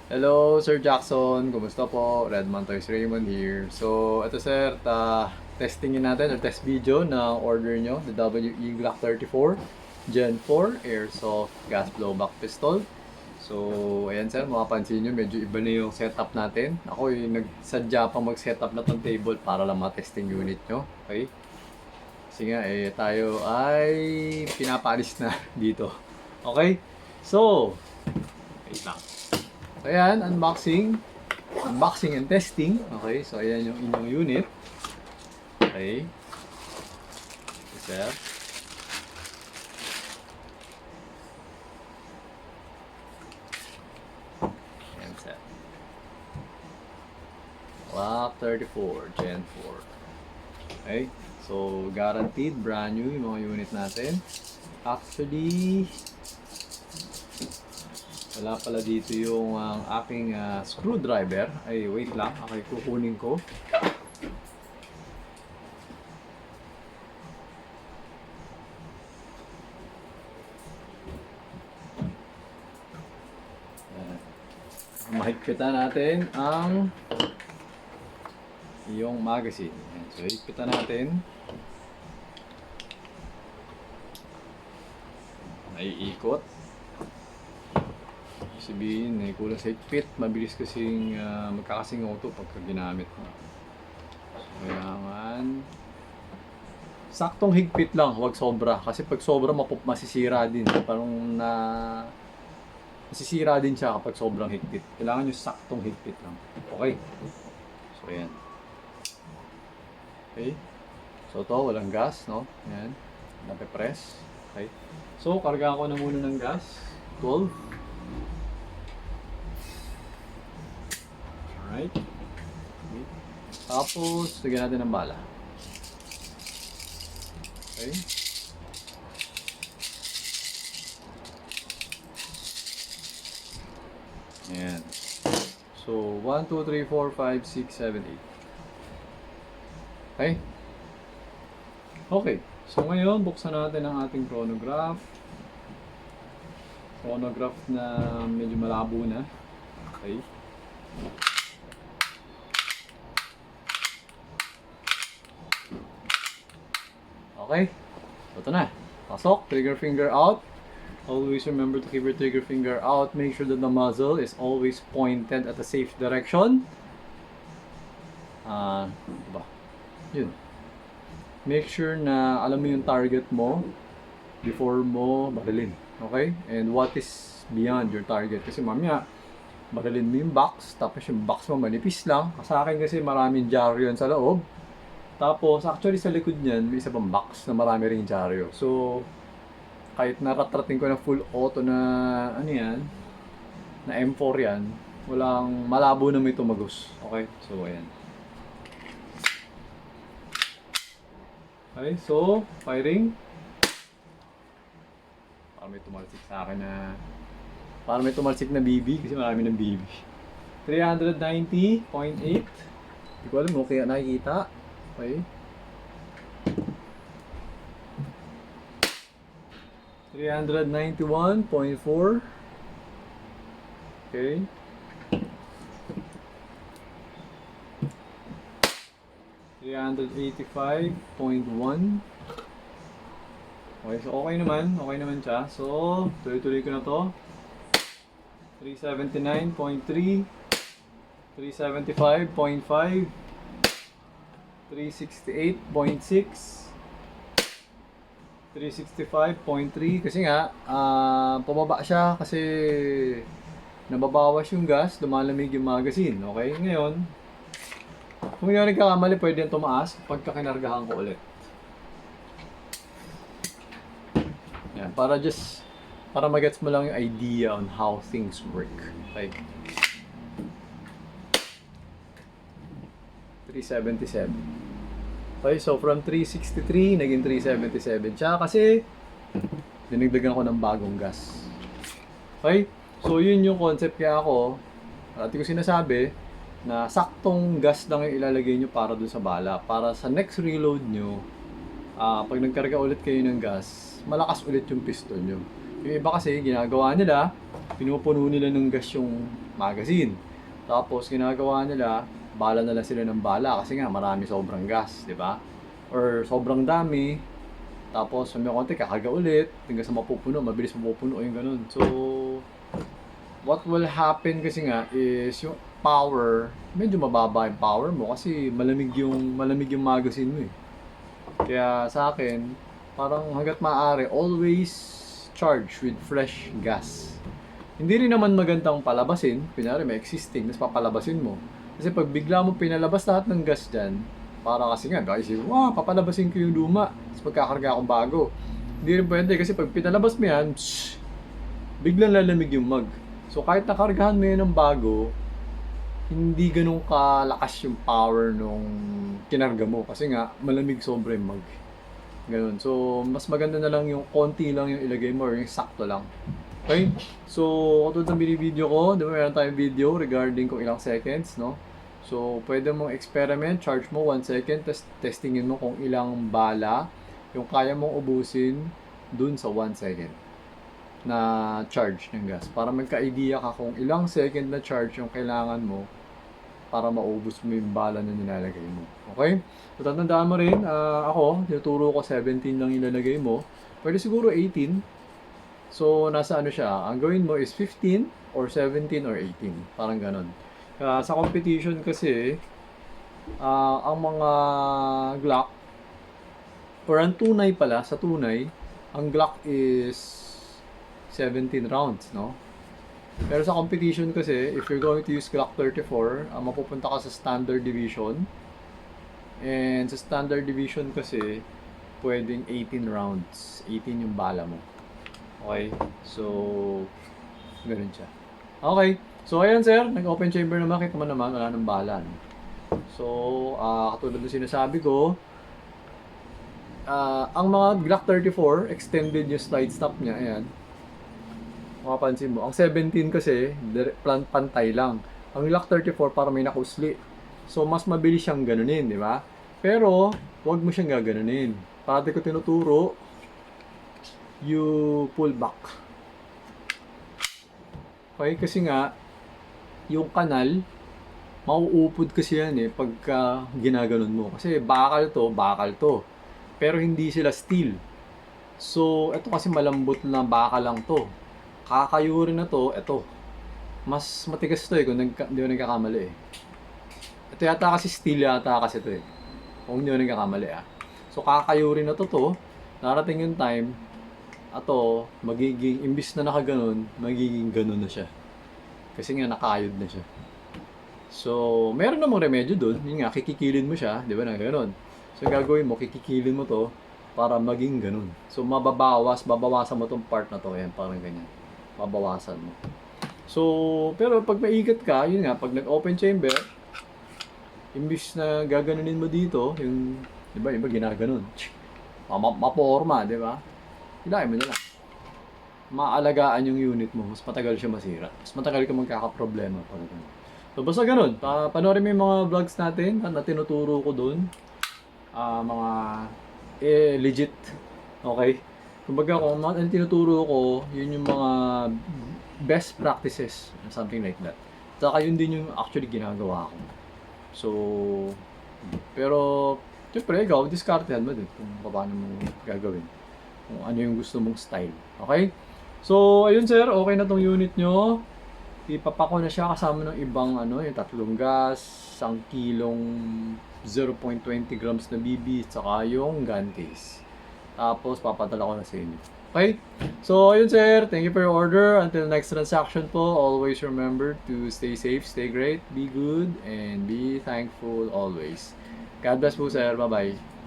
Hello, Sir Jackson. Kumusta po? Redman Toys Raymond here. So, ito sir, testingin natin or test video na order nyo, the WE Glock 34 Gen 4 Airsoft Gas Blowback Pistol. So, ayan sir, mapapansin nyo, medyo iba na yung setup natin. Ako yung nagsadya pa mag-setup na tong table para lang ma-testing unit nyo. Okay? Kasi nga, tayo ay pinapaalis na dito. Okay? So, wait lang. So, ayan, unboxing and testing. Okay, so ayan yung inyong unit. Okay. Sir. Ayan, sir. Glock 34, Gen 4. Okay, so guaranteed, brand new yung mga unit natin. Actually, wala pala dito yung aking screwdriver. Ay, wait lang. Okay, kukunin ko. Mahigpitan natin ang yung magazine. So, higpitan natin. Naiikot. Sabihin, kulang sa higpit, mabilis kasing magkakasing auto pagka ginamit mo. So, kailangan saktong higpit lang, huwag sobra. Kasi pag sobra, masisira din. Parang masisira din siya kapag sobrang higpit. Kailangan yung saktong higpit lang. Okay? So, ayan. Okay? So, ito, walang gas, no? Ayan. Nape-press. Okay? So, karga ko na muna ng gas. 12. Alright. Okay. Tapos, lagyan natin ng bala. Okay. Ayan. So, 1, 2, 3, 4, 5, 6, 7, 8. Okay. Okay. So, ngayon, buksan natin ang ating chronograph. Chronograph na medyo malabo na. Okay. Okay, ito na. Pasok, trigger finger out. Always remember to keep your trigger finger out. Make sure that the muzzle is always pointed at a safe direction. Diba? Yun. Make sure na alam mo yung target mo before mo barilin. Okay? And what is beyond your target. Kasi mamaya, barilin mo yung box, tapos yung box mo manipis lang. Sa akin kasi maraming dyaryo sa loob. Tapos, actually sa likod niyan, may isa pang box na marami ring dyaryo. So, kahit naratrating ko na full auto na, ano yan, na M4 yan, walang malabo na may tumagos. Okay? So, ayan. Okay, so, firing. Para may tumalsik sa akin na, para may tumalsik na BB, kasi marami ng BB. 390.8. Hindi ko alam mo, kaya nakikita. Okay. 391.4. Okay. 385.1. Okay, so okay naman siya. So, tuloy-tuloy ko na to. 379.3. 375.5. 368.6, 365.3 kasi nga pababa siya kasi nababawas yung gas, lumalamig yung magazine. Okay, ngayon kung yung nagkakamali, pwede yung tumaas pagka kinargahan ko ulit. Yan, para magets mo lang yung idea on how things work. Okay, 377. Okay, so from 363, naging 377 siya kasi dinagdagan ko ng bagong gas. Okay, so yun yung concept kaya ako, ko sinasabi, na saktong gas lang yung ilalagay nyo para dun sa bala. Para sa next reload nyo, pag nagkarga ulit kayo ng gas, malakas ulit yung piston nyo. Yung iba kasi, ginagawa nila, pinupuno nila ng gas yung magazine. Tapos, ginagawa nila, bala na lang sila ng bala kasi nga marami sobrang gas, di ba? Or sobrang dami, tapos may konti kakarga ulit, hanggang sa mapupuno, mabilis mapupuno yung ganun. So, what will happen kasi nga is yung power, medyo mababa yung power mo kasi malamig yung magazine mo eh. Kaya sa akin, parang hanggat maaari, always charge with fresh gas. Hindi rin naman magandang palabasin, kunyari may existing, tapos papalabasin mo. Kasi pag bigla mo pinalabas lahat ng gas dyan, para kasi nga, baka isipin, papalabasin ko yung luma, tapos pagkakarga akong bago. Hindi rin pwede kasi pag pinalabas mo yan, biglang lalamig yung mag. So kahit nakargahan mo yan ng bago, hindi ganun kalakas yung power nung kinarga mo. Kasi nga, malamig sobra yung mag. Ganun. So, mas maganda na lang yung konti lang yung ilagay mo or yung sakto lang. Okay? So, katulad ng binibideo ko, di ba meron tayong video regarding kung ilang seconds, no? So, pwede mong experiment, charge mo 1 second, testingin mo kung ilang bala yung kaya mong ubusin dun sa 1 second na charge ng gas. Para magka-idea ka kung ilang second na charge yung kailangan mo para maubos mo yung bala na nilalagay mo. Okay? So, tatandaan mo rin, ako, tinuturo ko 17 lang ilalagay mo. Pwede siguro 18. So, nasa ano siya, ang gawin mo is 15 or 17 or 18. Parang ganon. Sa competition kasi, ang mga Glock, or ang tunay pala, sa tunay, ang Glock is 17 rounds, no? Pero sa competition kasi, if you're going to use Glock 34, mapupunta ka sa standard division. And sa standard division kasi, pwedeng 18 rounds. 18 yung bala mo. Okay? So, ganun siya. Okay. So, ayan sir, nag-open chamber naman. Kita mo naman, wala nang bala. No? So, katulad ng sinasabi ko, ang mga Glock 34, extended yung slide stop niya. Ayan. Makapansin mo. Ang 17 kasi, pantay lang. Ang Glock 34 para may nakusli. So, mas mabilis siyang ganunin, di ba? Pero, huwag mo siyang gaganunin. Parati ko tinuturo, you pull back. Okay? Kasi nga, yung kanal, mauupod kasi yan eh, pagka ginaganon mo. Kasi bakal to. Pero hindi sila steel. So, ito kasi malambot na bakal lang to. Kakayurin na to, ito. Mas matigas to eh, kung hindi ko nagkakamali eh. Ito yata kasi steel yata kasi to eh. Kung hindi ko nagkakamali ah. So kakayurin na to. Darating yung time, ato, magiging, imbis na nakaganon, magiging ganon na siya. Kasi nga nakayod na siya. So, meron namang remedyo doon. Yun nga, kikikilin mo siya, di ba na ganon. So, gagawin mo, kikikilin mo to para maging ganon. So, babawasan mo tong part na to. Ayan, parang ganyan. Babawasan mo. So, pero pag maigat ka, yun nga, pag nag-open chamber, imbis na gaganunin mo dito, yung, di ba, iba ginaganon. Maporma, di ba? Hilahin mo na lang. Maalagaan yung unit mo, mas matagal siya masira. Mas matagal ka magkakaproblema. So, basta ganun. Panoorin mo yung mga vlogs natin na tinuturo ko dun. Mga, legit. Okay? Kumbaga kung ano tinuturo ko, yun yung mga best practices, something like that. Saka yun din yung actually ginagawa ko. So, pero, syempre, ikaw, discartehan mo din kung paano mo gagawin. Kung ano yung gusto mong style. Okay? So, ayun sir, okay na tong unit nyo. Ipapako na siya kasama ng ibang yung 3 gas, 1 kilong 0.20 grams na BB, saka yung gun case. Tapos, papadala ko na sa inyo. Okay? So, ayun sir. Thank you for your order. Until next transaction po, always remember to stay safe, stay great, be good, and be thankful always. God bless po sir. Bye-bye.